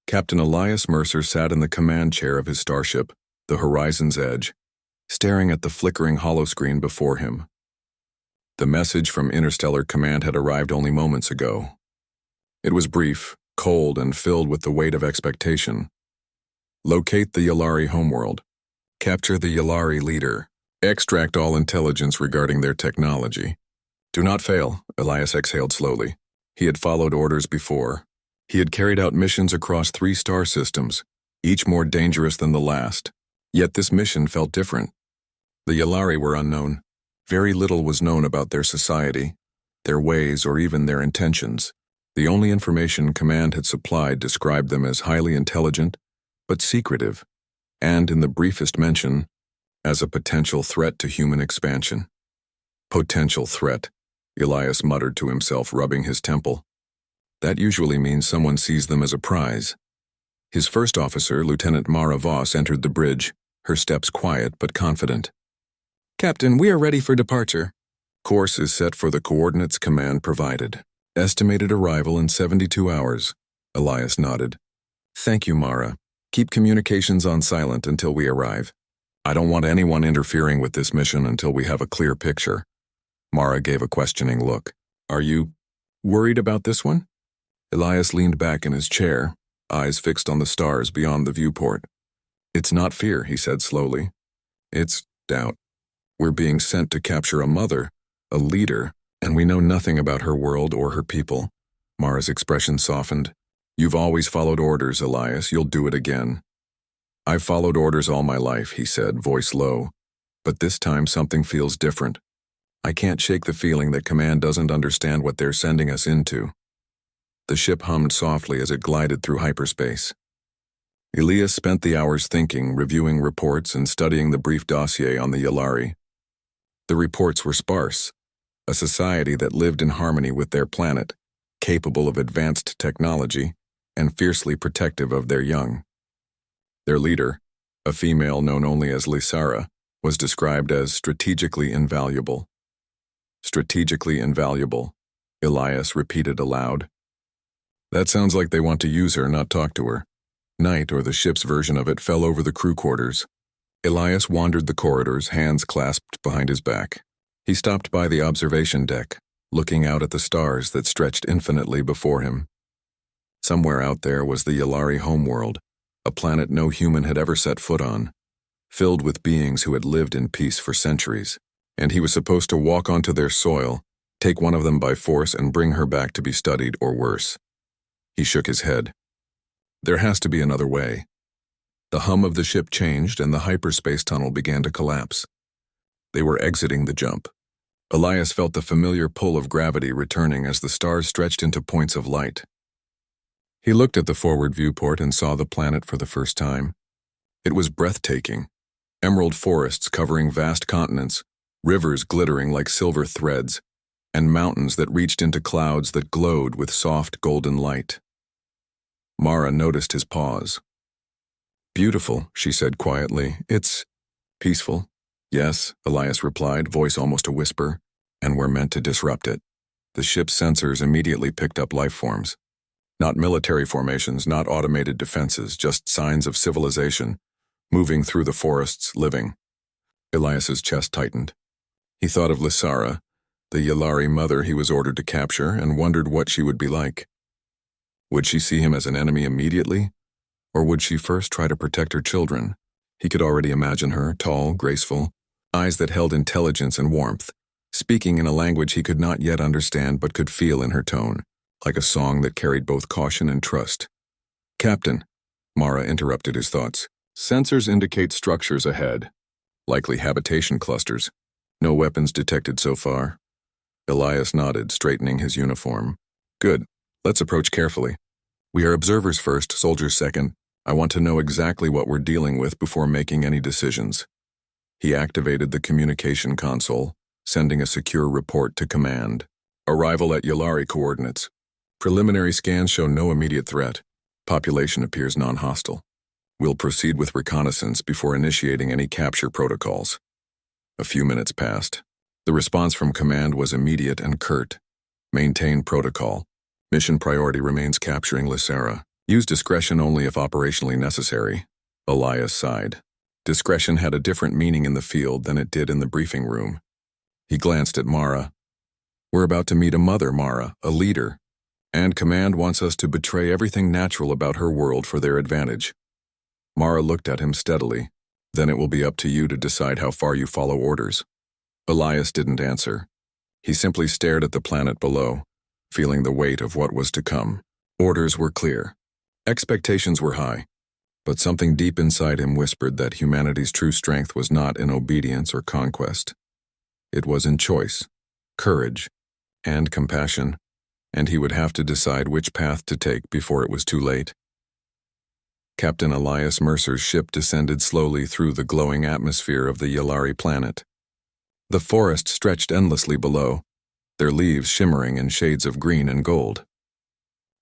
Captain Elias Mercer sat in the command chair of his starship, the Horizon's Edge, staring at the flickering holoscreen before him. The message from Interstellar Command had arrived only moments ago. It was brief, cold, and filled with the weight of expectation. Locate the Yalari homeworld. Capture the Yalari leader. Extract all intelligence regarding their technology. Do not fail, Elias exhaled slowly. He had followed orders before. He had carried out missions across 3 star systems, each more dangerous than the last. Yet this mission felt different. The Yalari were unknown. Very little was known about their society, their ways, or even their intentions. The only information Command had supplied described them as highly intelligent, but secretive, and, in the briefest mention, as a potential threat to human expansion. Potential threat, Elias muttered to himself, rubbing his temple. That usually means someone sees them as a prize. His first officer, Lieutenant Mara Voss, entered the bridge, her steps quiet but confident. "Captain, we are ready for departure." "Course is set for the coordinates Command provided. Estimated arrival in 72 hours, Elias nodded. "Thank you, Mara. Keep communications on silent until we arrive. I don't want anyone interfering with this mission until we have a clear picture." Mara gave a questioning look. "Are you worried about this one?" Elias leaned back in his chair, eyes fixed on the stars beyond the viewport. "It's not fear," he said slowly. "It's doubt. We're being sent to capture a mother, a leader, and we know nothing about her world or her people." Mara's expression softened. "You've always followed orders, Elias. You'll do it again." "I've followed orders all my life," he said, voice low. "But this time something feels different. I can't shake the feeling that Command doesn't understand what they're sending us into." The ship hummed softly as it glided through hyperspace. Elias spent the hours thinking, reviewing reports, and studying the brief dossier on the Yalari. The reports were sparse. A society that lived in harmony with their planet, capable of advanced technology, and fiercely protective of their young. Their leader, a female known only as Lysara, was described as strategically invaluable. Strategically invaluable, Elias repeated aloud. "That sounds like they want to use her, not talk to her." Night, or the ship's version of it, fell over the crew quarters. Elias wandered the corridors, hands clasped behind his back. He stopped by the observation deck, looking out at the stars that stretched infinitely before him. Somewhere out there was the Yalari homeworld, a planet no human had ever set foot on, filled with beings who had lived in peace for centuries, and he was supposed to walk onto their soil, take one of them by force, and bring her back to be studied, or worse. He shook his head. There has to be another way. The hum of the ship changed, and the hyperspace tunnel began to collapse. They were exiting the jump. Elias felt the familiar pull of gravity returning as the stars stretched into points of light. He looked at the forward viewport and saw the planet for the first time. It was breathtaking. Emerald forests covering vast continents, rivers glittering like silver threads, and mountains that reached into clouds that glowed with soft golden light. Mara noticed his pause. "Beautiful," she said quietly. "It's peaceful." "Yes," Elias replied, voice almost a whisper, "and we're meant to disrupt it." The ship's sensors immediately picked up life forms. Not military formations, not automated defenses, just signs of civilization, moving through the forests, living. Elias's chest tightened. He thought of Lysara, the Yalari mother he was ordered to capture, and wondered what she would be like. Would she see him as an enemy immediately? Or would she first try to protect her children? He could already imagine her, tall, graceful, eyes that held intelligence and warmth, speaking in a language he could not yet understand but could feel in her tone, like a song that carried both caution and trust. "Captain," Mara interrupted his thoughts. "Sensors indicate structures ahead, likely habitation clusters. No weapons detected so far." Elias nodded, straightening his uniform. "Good. Let's approach carefully. We are observers first, soldiers second. I want to know exactly what we're dealing with before making any decisions." He activated the communication console, sending a secure report to Command. "Arrival at Yalari coordinates. Preliminary scans show no immediate threat. Population appears non-hostile. We'll proceed with reconnaissance before initiating any capture protocols." A few minutes passed. The response from Command was immediate and curt. "Maintain protocol. Mission priority remains capturing Lysara. Use discretion only if operationally necessary. Elias sighed. Discretion had a different meaning in the field than it did in the briefing room. He glanced at Mara. We're about to meet a mother, Mara, a leader, and Command wants us to betray everything natural about her world for their advantage. Mara looked at him steadily. Then it will be up to you to decide how far you follow orders. Elias didn't answer. He simply stared at the planet below, feeling the weight of what was to come. Orders were clear. Expectations were high. But something deep inside him whispered that humanity's true strength was not in obedience or conquest. It was in choice, courage, and compassion, and he would have to decide which path to take before it was too late. Captain Elias Mercer's ship descended slowly through the glowing atmosphere of the Yalari planet. The forest stretched endlessly below, their leaves shimmering in shades of green and gold.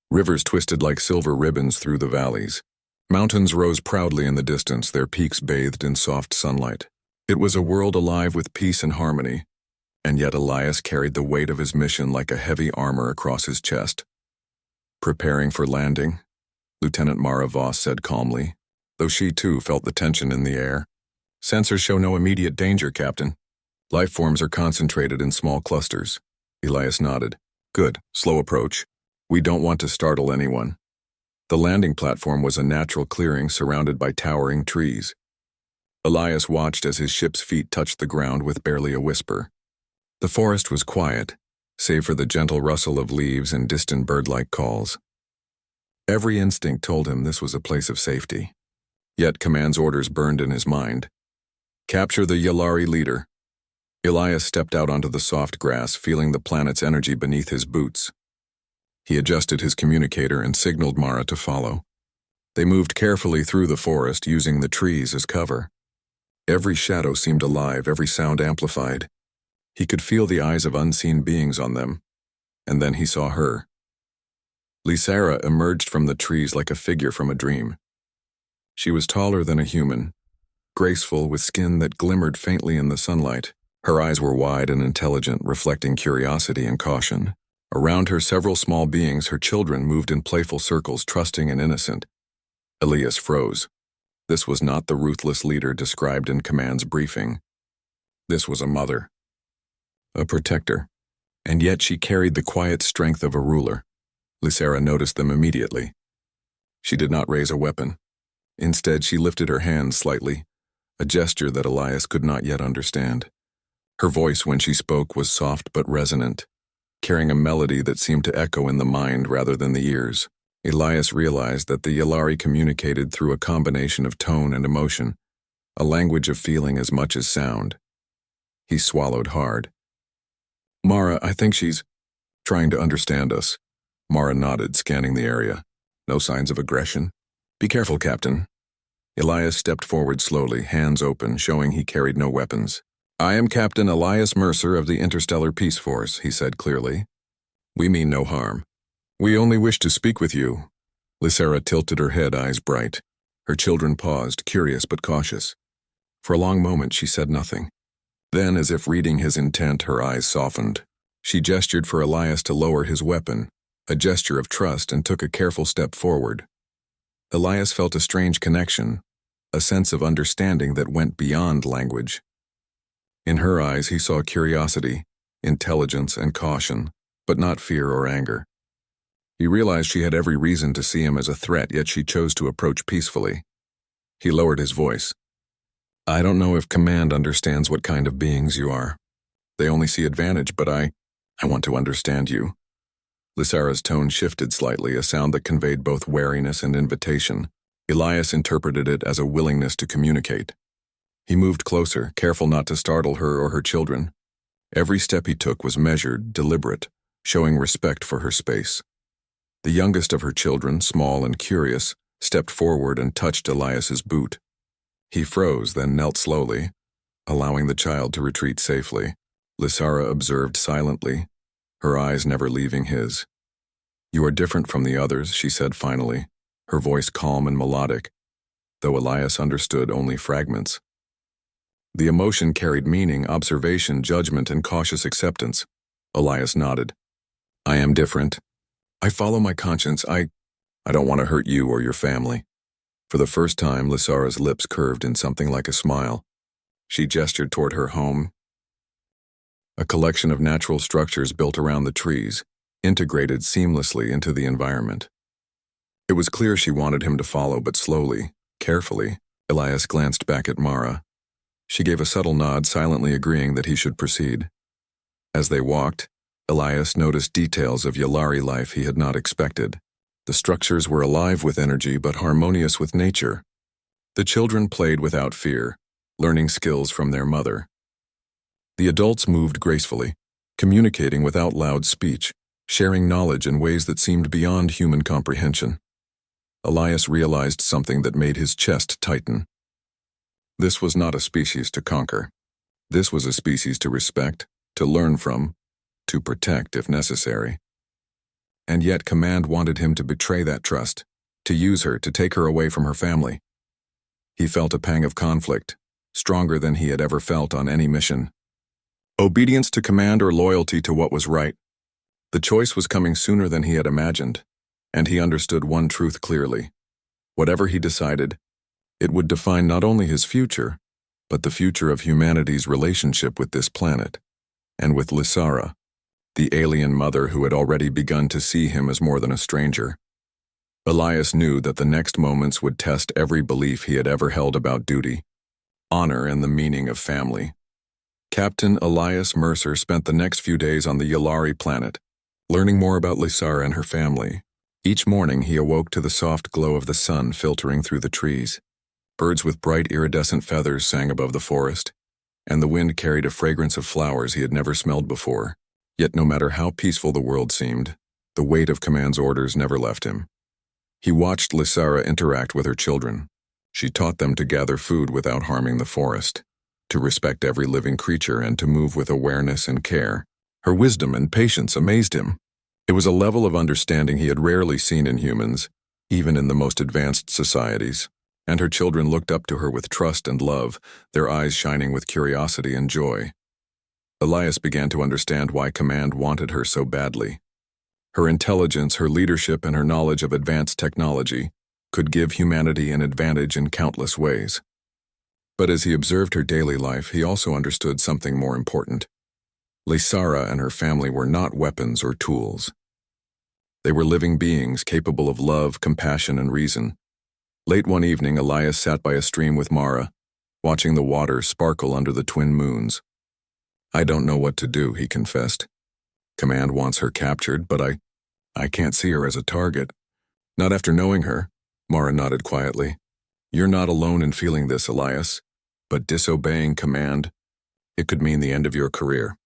Rivers twisted like silver ribbons through the valleys. Mountains rose proudly in the distance, their peaks bathed in soft sunlight. It was a world alive with peace and harmony, and yet Elias carried the weight of his mission like a heavy armor across his chest. Preparing for landing, Lieutenant Mara Voss said calmly, though she too felt the tension in the air. Sensors show no immediate danger, Captain. Life forms are concentrated in small clusters. Elias nodded. Good, slow approach. We don't want to startle anyone. The landing platform was a natural clearing surrounded by towering trees. Elias watched as his ship's feet touched the ground with barely a whisper. The forest was quiet, save for the gentle rustle of leaves and distant bird-like calls. Every instinct told him this was a place of safety. Yet Command's orders burned in his mind. Capture the Yalari leader. Elias stepped out onto the soft grass, feeling the planet's energy beneath his boots. He adjusted his communicator and signaled Mara to follow. They moved carefully through the forest, using the trees as cover. Every shadow seemed alive, every sound amplified. He could feel the eyes of unseen beings on them. And then he saw her. Lysara emerged from the trees like a figure from a dream. She was taller than a human, graceful with skin that glimmered faintly in the sunlight. Her eyes were wide and intelligent, reflecting curiosity and caution. Around her, several small beings, her children, moved in playful circles, trusting and innocent. Elias froze. This was not the ruthless leader described in Command's briefing. This was a mother, a protector, and yet she carried the quiet strength of a ruler. Lysara noticed them immediately. She did not raise a weapon. Instead, she lifted her hands slightly, a gesture that Elias could not yet understand. Her voice when she spoke was soft but resonant, carrying a melody that seemed to echo in the mind rather than the ears. Elias realized that the Yalari communicated through a combination of tone and emotion, a language of feeling as much as sound. He swallowed hard. Mara, I think she's trying to understand us. Mara nodded, scanning the area. No signs of aggression. Be careful, Captain. Elias stepped forward slowly, hands open, showing he carried no weapons. I am Captain Elias Mercer of the Interstellar Peace Force, he said clearly. We mean no harm. We only wish to speak with you. Lysara tilted her head, eyes bright. Her children paused, curious but cautious. For a long moment she said nothing. Then, as if reading his intent, her eyes softened. She gestured for Elias to lower his weapon, a gesture of trust, and took a careful step forward. Elias felt a strange connection, a sense of understanding that went beyond language. In her eyes he saw curiosity, intelligence, and caution, but not fear or anger. He realized she had every reason to see him as a threat, yet she chose to approach peacefully. He lowered his voice. I don't know if Command understands what kind of beings you are. They only see advantage, but I want to understand you. Lysara's tone shifted slightly, a sound that conveyed both wariness and invitation. Elias interpreted it as a willingness to communicate. He moved closer, careful not to startle her or her children. Every step he took was measured, deliberate, showing respect for her space. The youngest of her children, small and curious, stepped forward and touched Elias's boot. He froze, then knelt slowly, allowing the child to retreat safely. Lysara observed silently, her eyes never leaving his. You are different from the others, she said finally, her voice calm and melodic, though Elias understood only fragments. The emotion carried meaning, observation, judgment, and cautious acceptance. Elias nodded. I am different. I follow my conscience. I I don't want to hurt you or your family." For the first time, Lysara's lips curved in something like a smile. She gestured toward her home, a collection of natural structures built around the trees, integrated seamlessly into the environment. It was clear she wanted him to follow, but slowly, carefully. Elias glanced back at Mara. She gave a subtle nod, silently agreeing that he should proceed. As they walked, Elias noticed details of Yalari life he had not expected. The structures were alive with energy but harmonious with nature. The children played without fear, learning skills from their mother. The adults moved gracefully, communicating without loud speech, sharing knowledge in ways that seemed beyond human comprehension. Elias realized something that made his chest tighten. This was not a species to conquer. This was a species to respect, to learn from, to protect if necessary. And yet Command wanted him to betray that trust, to use her, to take her away from her family. He felt a pang of conflict, stronger than he had ever felt on any mission. Obedience to command or loyalty to what was right. The choice was coming sooner than he had imagined, and he understood one truth clearly. Whatever he decided, it would define not only his future, but the future of humanity's relationship with this planet, and with Lysara, the alien mother who had already begun to see him as more than a stranger. Elias knew that the next moments would test every belief he had ever held about duty, honor, and the meaning of family. Captain Elias Mercer spent the next few days on the Yalari planet, learning more about Lysara and her family. Each morning he awoke to the soft glow of the sun filtering through the trees. Birds with bright iridescent feathers sang above the forest, and the wind carried a fragrance of flowers he had never smelled before. Yet no matter how peaceful the world seemed, the weight of Command's orders never left him. He watched Lysara interact with her children. She taught them to gather food without harming the forest, to respect every living creature, and to move with awareness and care. Her wisdom and patience amazed him. It was a level of understanding he had rarely seen in humans, even in the most advanced societies, and her children looked up to her with trust and love, their eyes shining with curiosity and joy. Elias began to understand why Command wanted her so badly. Her intelligence, her leadership, and her knowledge of advanced technology could give humanity an advantage in countless ways. But as he observed her daily life, he also understood something more important. Lysara and her family were not weapons or tools. They were living beings capable of love, compassion, and reason. Late one evening, Elias sat by a stream with Mara, watching the water sparkle under the twin moons. "I don't know what to do," he confessed. "Command wants her captured, but I can't see her as a target." "Not after knowing her," Mara nodded quietly. "You're not alone in feeling this, Elias, but disobeying Command, it could mean the end of your career.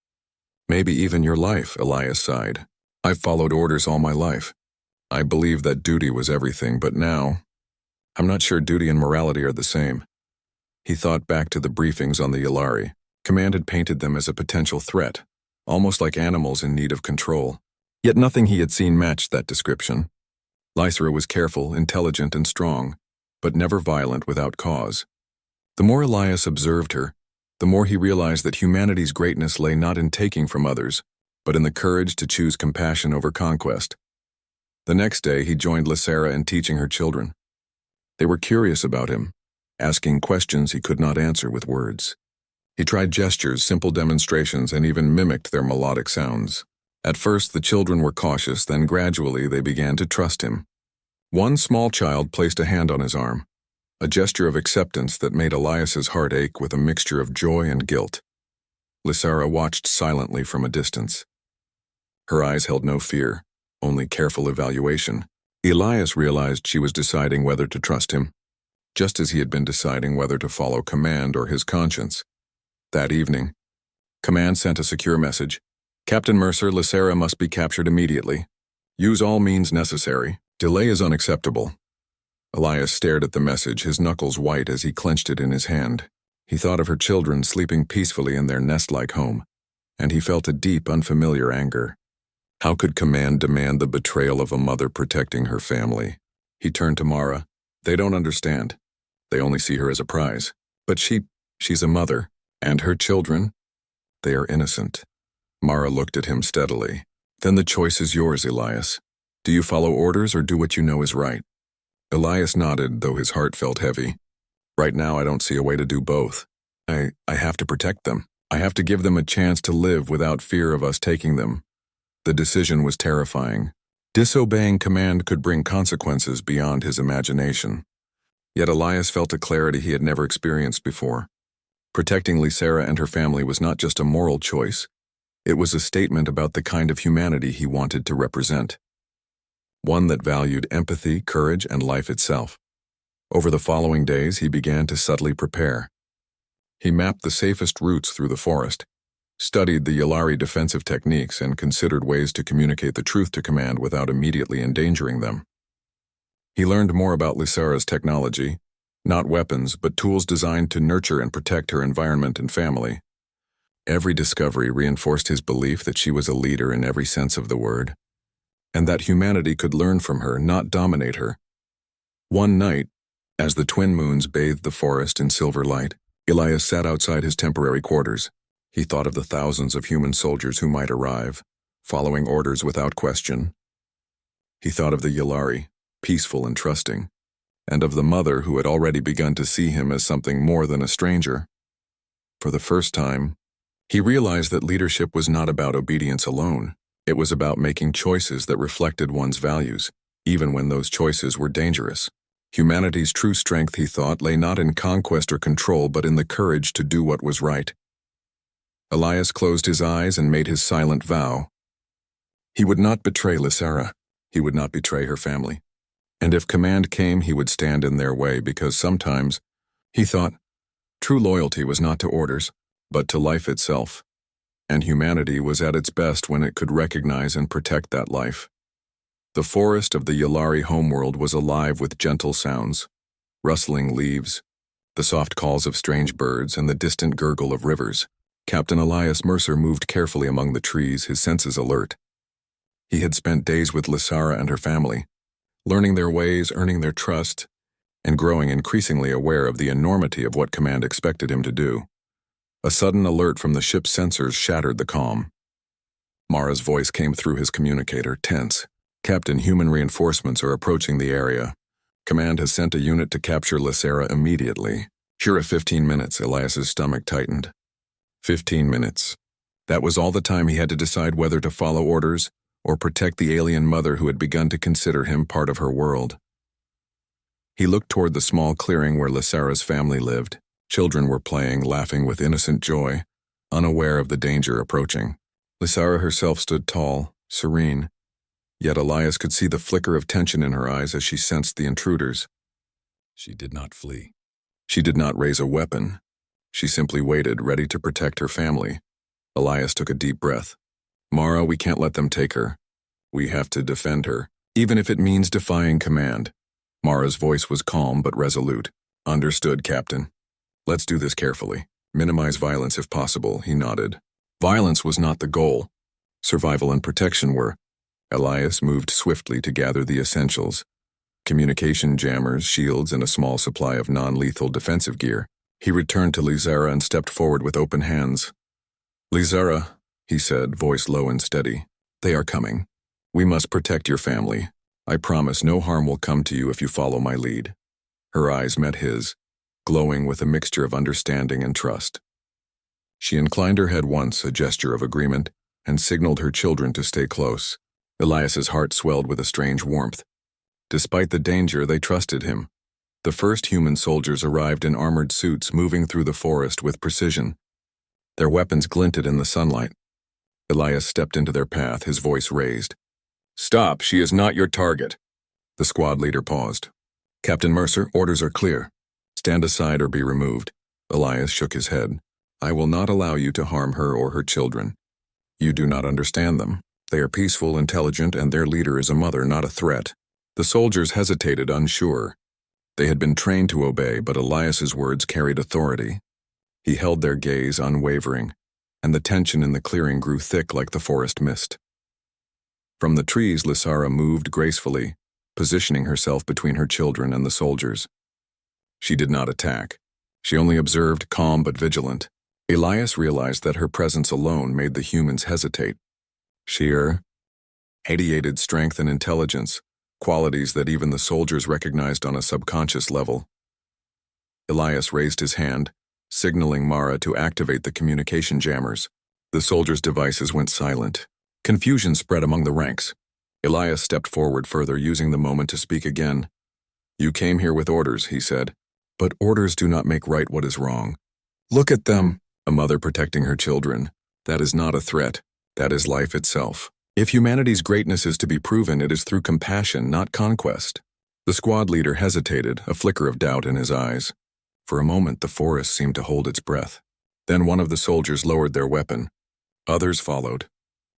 Maybe even your life," Elias sighed. "I've followed orders all my life. I believed that duty was everything, but now, I'm not sure duty and morality are the same." He thought back to the briefings on the Yalari. Command had painted them as a potential threat, almost like animals in need of control. Yet nothing he had seen matched that description. Lysara was careful, intelligent, and strong, but never violent without cause. The more Elias observed her, the more he realized that humanity's greatness lay not in taking from others, but in the courage to choose compassion over conquest. The next day, he joined Lysara in teaching her children. They were curious about him, asking questions he could not answer with words. He tried gestures, simple demonstrations, and even mimicked their melodic sounds. At first, the children were cautious, then gradually they began to trust him. One small child placed a hand on his arm, a gesture of acceptance that made Elias's heart ache with a mixture of joy and guilt. Lysara watched silently from a distance. Her eyes held no fear, only careful evaluation. Elias realized she was deciding whether to trust him, just as he had been deciding whether to follow Command or his conscience. That evening, Command sent a secure message. "Captain Mercer, Lysara must be captured immediately. Use all means necessary. Delay is unacceptable." Elias stared at the message, his knuckles white as he clenched it in his hand. He thought of her children sleeping peacefully in their nest-like home, and he felt a deep, unfamiliar anger. How could Command demand the betrayal of a mother protecting her family? He turned to Mara. "They don't understand. They only see her as a prize. But she's a mother. And her children? They are innocent." Mara looked at him steadily. "Then the choice is yours, Elias. Do you follow orders or do what you know is right? Elias nodded, though his heart felt heavy. Right now, I don't see a way to do both. I have to protect them. I have to give them a chance to live without fear of us taking them. The decision was terrifying. Disobeying command could bring consequences beyond his imagination. Yet Elias felt a clarity he had never experienced before. Protecting Lysera and her family was not just a moral choice. It was a statement about the kind of humanity he wanted to represent. One that valued empathy, courage, and life itself. Over the following days, he began to subtly prepare. He mapped the safest routes through the forest, studied the Yllari defensive techniques, and considered ways to communicate the truth to command without immediately endangering them. He learned more about Lysera's technology, not weapons, but tools designed to nurture and protect her environment and family. Every discovery reinforced his belief that she was a leader in every sense of the word, and that humanity could learn from her, not dominate her. One night, as the twin moons bathed the forest in silver light, Elias sat outside his temporary quarters. He thought of the thousands of human soldiers who might arrive, following orders without question. He thought of the Yllari, peaceful and trusting, and of the mother who had already begun to see him as something more than a stranger. For the first time, he realized that leadership was not about obedience alone. It was about making choices that reflected one's values, even when those choices were dangerous. Humanity's true strength, he thought, lay not in conquest or control, but in the courage to do what was right. Elias closed his eyes and made his silent vow. He would not betray Lysera. He would not betray her family. And if command came, he would stand in their way, because sometimes, he thought, true loyalty was not to orders, but to life itself. And humanity was at its best when it could recognize and protect that life. The forest of the Yllari homeworld was alive with gentle sounds, rustling leaves, the soft calls of strange birds, and the distant gurgle of rivers. Captain Elias Mercer moved carefully among the trees, his senses alert. He had spent days with Lysera and her family, learning their ways, earning their trust, and growing increasingly aware of the enormity of what command expected him to do. A sudden alert from the ship's sensors shattered the calm. Mara's voice came through his communicator, tense. Captain, human reinforcements are approaching the area. Command has sent a unit to capture Lysera immediately. Here at 15 minutes, Elias's stomach tightened. 15 minutes. That was all the time he had to decide whether to follow orders or protect the alien mother who had begun to consider him part of her world. He looked toward the small clearing where Lysera's family lived. Children were playing, laughing with innocent joy, unaware of the danger approaching. Lysera herself stood tall, serene, yet Elias could see the flicker of tension in her eyes as she sensed the intruders. She did not flee. She did not raise a weapon. She simply waited, ready to protect her family. Elias took a deep breath. Mara, we can't let them take her. We have to defend her, even if it means defying command. Mara's voice was calm but resolute. Understood, Captain. Let's do this carefully. Minimize violence if possible, he nodded. Violence was not the goal. Survival and protection were. Elias moved swiftly to gather the essentials. Communication jammers, shields, and a small supply of non-lethal defensive gear. He returned to Lysera and stepped forward with open hands. Lysera, he said, voice low and steady. They are coming. We must protect your family. I promise no harm will come to you if you follow my lead. Her eyes met his, glowing with a mixture of understanding and trust. She inclined her head once, a gesture of agreement, and signaled her children to stay close. Elias's heart swelled with a strange warmth. Despite the danger, they trusted him. The first human soldiers arrived in armored suits, moving through the forest with precision. Their weapons glinted in the sunlight. Elias stepped into their path, his voice raised. Stop, she is not your target. The squad leader paused. Captain Mercer, orders are clear. Stand aside or be removed. Elias shook his head. I will not allow you to harm her or her children. You do not understand them. They are peaceful, intelligent, and their leader is a mother, not a threat. The soldiers hesitated, unsure. They had been trained to obey, but Elias's words carried authority. He held their gaze unwavering, and the tension in the clearing grew thick like the forest mist. From the trees, Lysera moved gracefully, positioning herself between her children and the soldiers. She did not attack. She only observed, calm but vigilant. Elias realized that her presence alone made the humans hesitate. Sheer, radiated strength and intelligence, qualities that even the soldiers recognized on a subconscious level. Elias raised his hand, signaling Mara to activate the communication jammers. The soldiers' devices went silent. Confusion spread among the ranks. Elias stepped forward further, using the moment to speak again. "You came here with orders," he said. "But orders do not make right what is wrong. Look at them," a mother protecting her children. "That is not a threat. That is life itself. If humanity's greatness is to be proven, it is through compassion, not conquest." The squad leader hesitated, a flicker of doubt in his eyes. For a moment, the forest seemed to hold its breath. Then one of the soldiers lowered their weapon. Others followed.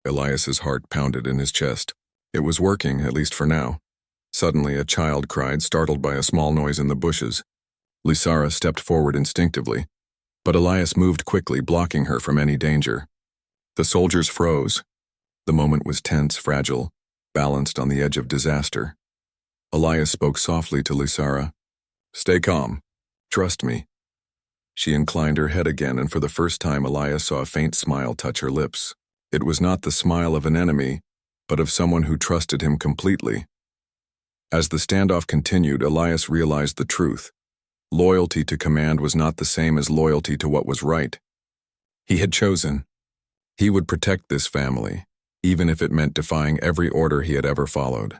Elias's heart pounded in his chest. It was working, at least for now. Suddenly, a child cried, startled by a small noise in the bushes. Lysara stepped forward instinctively, but Elias moved quickly, blocking her from any danger. The soldiers froze. The moment was tense, fragile, balanced on the edge of disaster. Elias spoke softly to Lysara. "Stay calm. Trust me." She inclined her head again, and for the first time Elias saw a faint smile touch her lips. It was not the smile of an enemy, but of someone who trusted him completely. As the standoff continued, Elias realized the truth. Loyalty to command was not the same as loyalty to what was right. He had chosen. He would protect this family, even if it meant defying every order he had ever followed.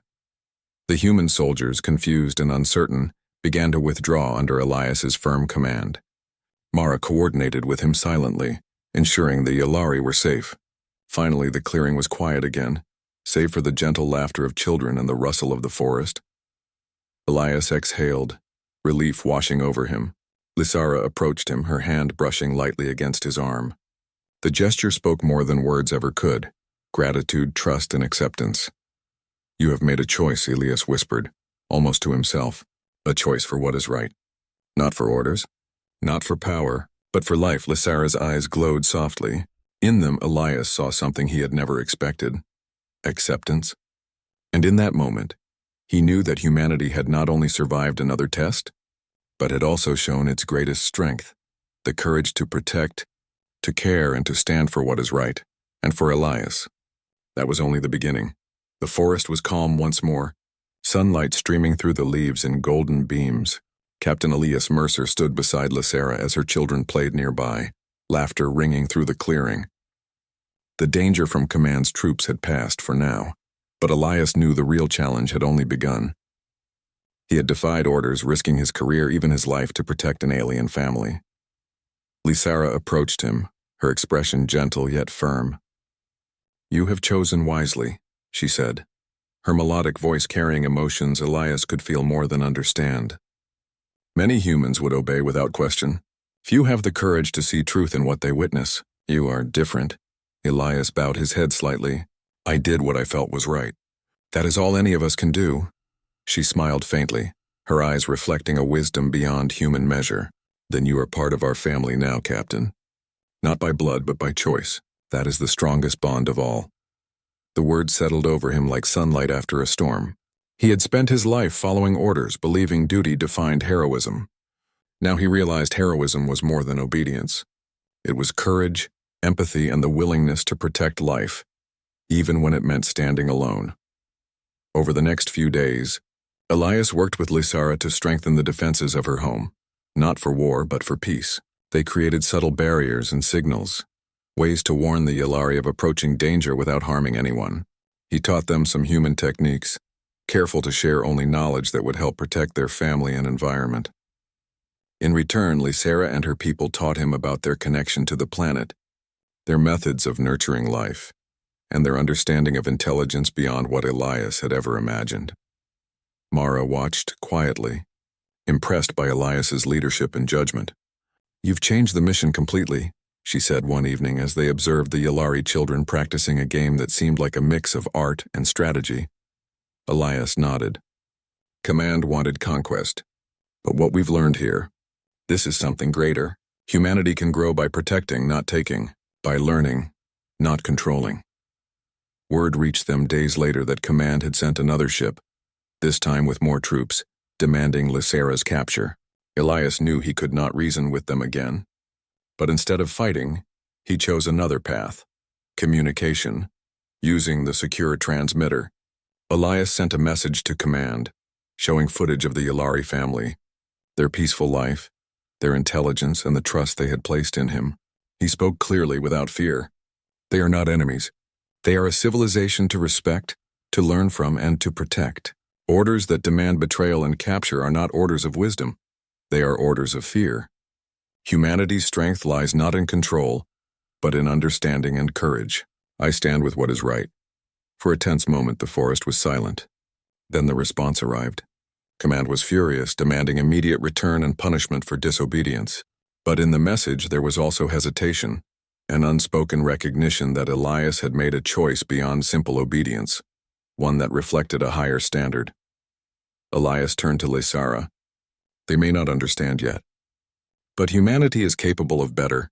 The human soldiers, confused and uncertain, began to withdraw under Elias's firm command. Mara coordinated with him silently, ensuring the Yalari were safe. Finally, the clearing was quiet again, save for the gentle laughter of children and the rustle of the forest. Elias exhaled, relief washing over him. Lysara approached him, her hand brushing lightly against his arm. The gesture spoke more than words ever could: gratitude, trust, and acceptance. "You have made a choice," Elias whispered, almost to himself. "A choice for what is right. Not for orders, not for power, but for life." Lysara's eyes glowed softly. In them, Elias saw something he had never expected: acceptance. And in that moment, he knew that humanity had not only survived another test, but had also shown its greatest strength: the courage to protect, to care, and to stand for what is right. And for Elias, that was only the beginning. The forest was calm once more, sunlight streaming through the leaves in golden beams. Captain Elias Mercer stood beside Lysara as her children played nearby, laughter ringing through the clearing. The danger from command's troops had passed for now, but Elias knew the real challenge had only begun. He had defied orders, risking his career, even his life, to protect an alien family. Lysara approached him, her expression gentle yet firm. "You have chosen wisely," she said, her melodic voice carrying emotions Elias could feel more than understand. Many humans would obey without question. Few have the courage to see truth in what they witness. You are different. Elias bowed his head slightly. "I did what I felt was right. That is all any of us can do." She smiled faintly, her eyes reflecting a wisdom beyond human measure. "Then you are part of our family now, Captain. Not by blood, but by choice. That is the strongest bond of all." The words settled over him like sunlight after a storm. He had spent his life following orders, believing duty defined heroism. Now he realized heroism was more than obedience. It was courage, empathy, and the willingness to protect life, even when it meant standing alone. Over the next few days, Elias worked with Lysara to strengthen the defenses of her home, not for war, but for peace. They created subtle barriers and signals, ways to warn the Yalari of approaching danger without harming anyone. He taught them some human techniques, careful to share only knowledge that would help protect their family and environment. In return, Lysara and her people taught him about their connection to the planet, their methods of nurturing life, and their understanding of intelligence beyond what Elias had ever imagined. Mara watched quietly, impressed by Elias's leadership and judgment. "You've changed the mission completely," she said one evening as they observed the Yalari children practicing a game that seemed like a mix of art and strategy. Elias nodded. "Command wanted conquest. But what we've learned here, this is something greater. Humanity can grow by protecting, not taking, by learning, not controlling." Word reached them days later that Command had sent another ship, this time with more troops, demanding Lysara's capture. Elias knew he could not reason with them again. But instead of fighting, he chose another path: communication, Using the secure transmitter, Elias sent a message to command, showing footage of the Yalari family, their peaceful life, their intelligence, and the trust they had placed in him. He spoke clearly without fear. They are not enemies. They are a civilization to respect, to learn from, and to protect. Orders that demand betrayal and capture are not orders of wisdom. They are orders of fear. Humanity's strength lies not in control, but in understanding and courage. I stand with what is right. For a tense moment, the forest was silent. Then the response arrived. Command was furious, demanding immediate return and punishment for disobedience. But in the message, there was also hesitation, an unspoken recognition that Elias had made a choice beyond simple obedience, one that reflected a higher standard. Elias turned to Lysara. They may not understand yet, but humanity is capable of better.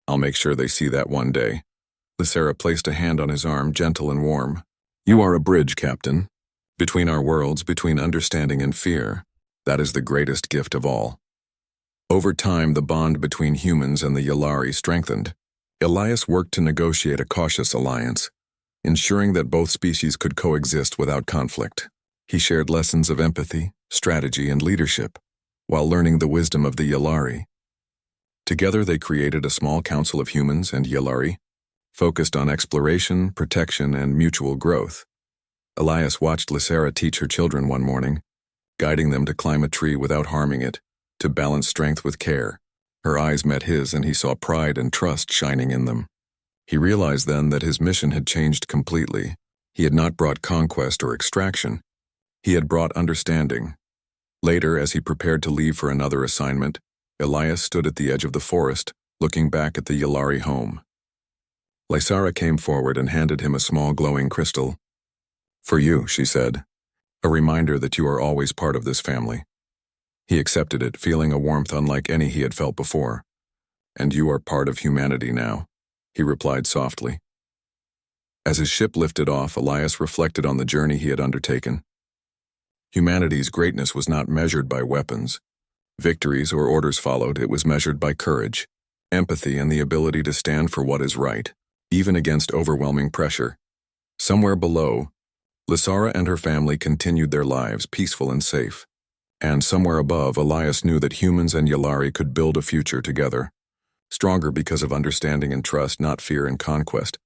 I'll make sure they see that one day. Lysara placed a hand on his arm, gentle and warm. You are a bridge, Captain. Between our worlds, between understanding and fear. That is the greatest gift of all. Over time, the bond between humans and the Yalari strengthened. Elias worked to negotiate a cautious alliance, ensuring that both species could coexist without conflict. He shared lessons of empathy, strategy, and leadership, while learning the wisdom of the Yalari. Together they created a small council of humans and Yalari, focused on exploration, protection, and mutual growth. Elias watched Lysara teach her children one morning, guiding them to climb a tree without harming it, to balance strength with care. Her eyes met his, and he saw pride and trust shining in them. He realized then that his mission had changed completely. He had not brought conquest or extraction. He had brought understanding. Later, as he prepared to leave for another assignment, Elias stood at the edge of the forest, looking back at the Yalari home. Lysara came forward and handed him a small glowing crystal. For you, she said, a reminder that you are always part of this family. He accepted it, feeling a warmth unlike any he had felt before. And you are part of humanity now, he replied softly. As his ship lifted off, Elias reflected on the journey he had undertaken. Humanity's greatness was not measured by weapons. Victories or orders followed. It was measured by courage, empathy, and the ability to stand for what is right, even against overwhelming pressure. Somewhere below, Lysara and her family continued their lives, peaceful and safe. And somewhere above, Elias knew that humans and Yalari could build a future together, stronger because of understanding and trust, not fear and conquest.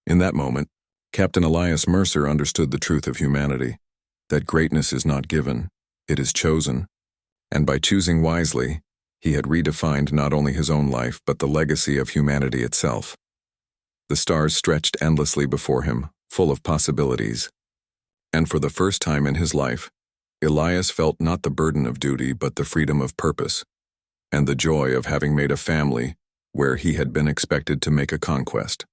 In that moment, Captain Elias Mercer understood the truth of humanity, that greatness is not given, it is chosen. And by choosing wisely, he had redefined not only his own life but the legacy of humanity itself. The stars stretched endlessly before him, full of possibilities. And for the first time in his life, Elias felt not the burden of duty but the freedom of purpose, and the joy of having made a family where he had been expected to make a conquest.